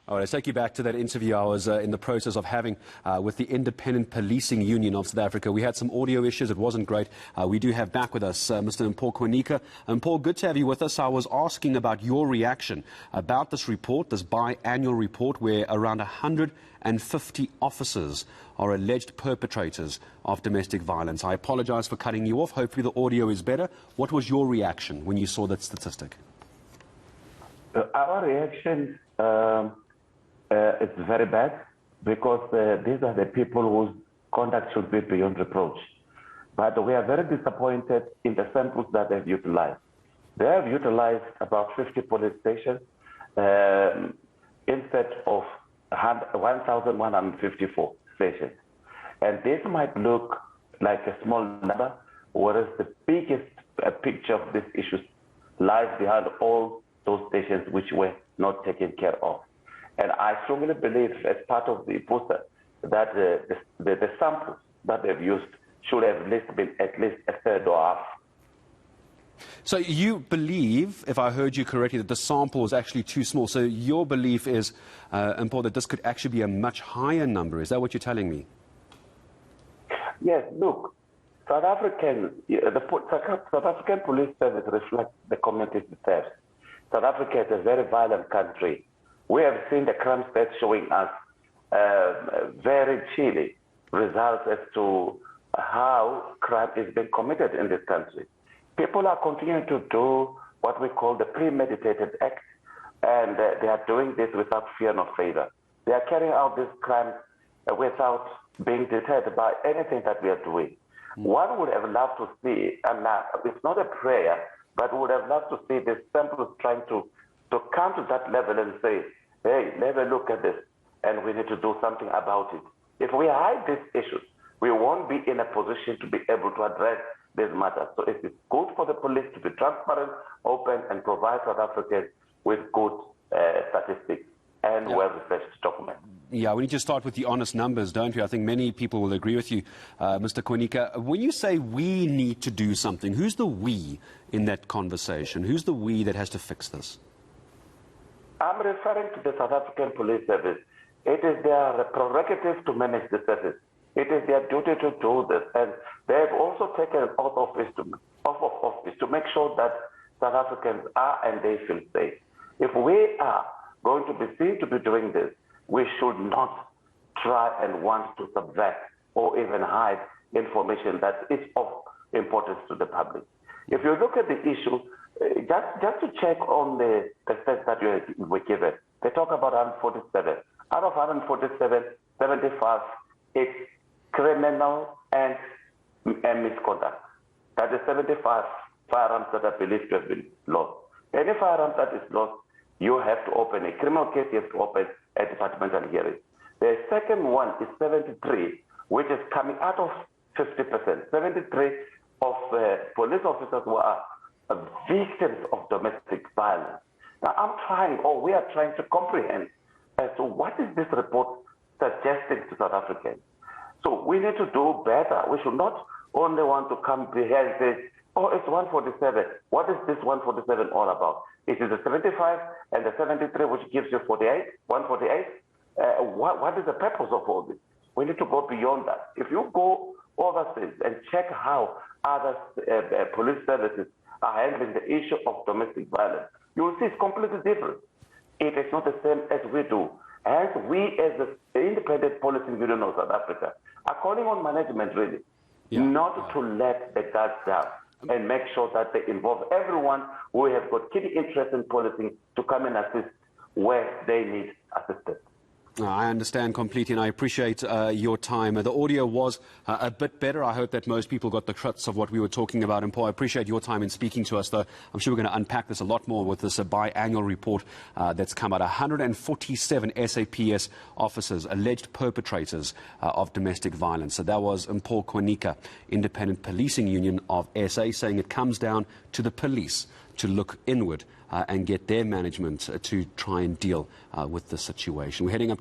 All right, let's take you back to that interview I was in the process of having with the Independent Policing Union of South Africa. We had some audio issues. It wasn't great. We do have back with us Mr. Mpho Kwinika. Mpho, good to have you with us. I was asking about your reaction about this report, this biannual report, where around 150 officers are alleged perpetrators of domestic violence. I apologize for cutting you off. Hopefully the audio is better. What was your reaction when you saw that statistic? Our reaction it's very bad because these are the people whose conduct should be beyond reproach. But we are very disappointed in the samples that they've utilized. They have utilized about 50 police stations instead of 1,154 stations. And this might look like a small number, whereas the biggest picture of these issues lies behind all those stations which were not taken care of. And I strongly believe, as part of the IPUSA, that the samples that they've used should have been at least a third or half. So you believe, if I heard you correctly, that the sample is actually too small. So your belief is, Mpho, that this could actually be a much higher number. Is that what you're telling me? Yes, look, South African police service reflects the communities it serves. South Africa is a very violent country. We have seen the crime stats showing us very chilly results as to how crime is being committed in this country. People are continuing to do what we call the premeditated act, and they are doing this without fear nor favor. They are carrying out this crime without being deterred by anything that we are doing. One would have loved to see, and it's not a prayer, but would have loved to see the samples trying to come to that level and say, hey, let me look at this, and we need to do something about it. If we hide these issues, we won't be in a position to be able to address these matters. So it is good for the police to be transparent, open, and provide South Africans with good statistics and well-researched documents. Yeah, we need to start with the honest numbers, don't we? I think many people will agree with you, Mr. Kwinika. When you say we need to do something, who's the we in that conversation? Who's the we that has to fix this? I'm referring to the South African Police Service. It is their prerogative to manage the service. It is their duty to do this. And they have also taken an oath of office to make sure that South Africans are and they feel safe. If we are going to be seen to be doing this, we should not try and want to subvert or even hide information that is of importance to the public. If you look at the issue, just to check on the stats that you were given, they talk about 147. Out of 147, 75 is criminal and misconduct. That is 75 firearms that are believed to have been lost. Any firearm that is lost, you have to open a criminal case, you have to open a departmental hearing. The second one is 73, which is coming out of 50%. 73 of police officers who are victims of domestic violence. Now, we are trying to comprehend as to what is this report suggesting to South Africans. So we need to do better. We should not only want to come here and say, oh, it's 147. What is this 147 all about? It is the 75 and the 73, which gives you 148. What is the purpose of all this? We need to go beyond that. If you go overseas and check how other police services are handling the issue of domestic violence, you will see it's completely different. It is not the same as we do. Hence, we as the Independent Policing Union of South Africa are calling on management really not to let the guards down and make sure that they involve everyone who have got key interest in policing to come and assist where they need assistance. I understand completely, and I appreciate your time. The audio was a bit better. I hope that most people got the crux of what we were talking about. And Paul, I appreciate your time in speaking to us, though. I'm sure we're going to unpack this a lot more with this biannual report that's come out. 147 SAPS officers, alleged perpetrators of domestic violence. So that was Mpho Kwinika, Independent Policing Union of SA, saying it comes down to the police to look inward and get their management to try and deal with the situation. We're heading up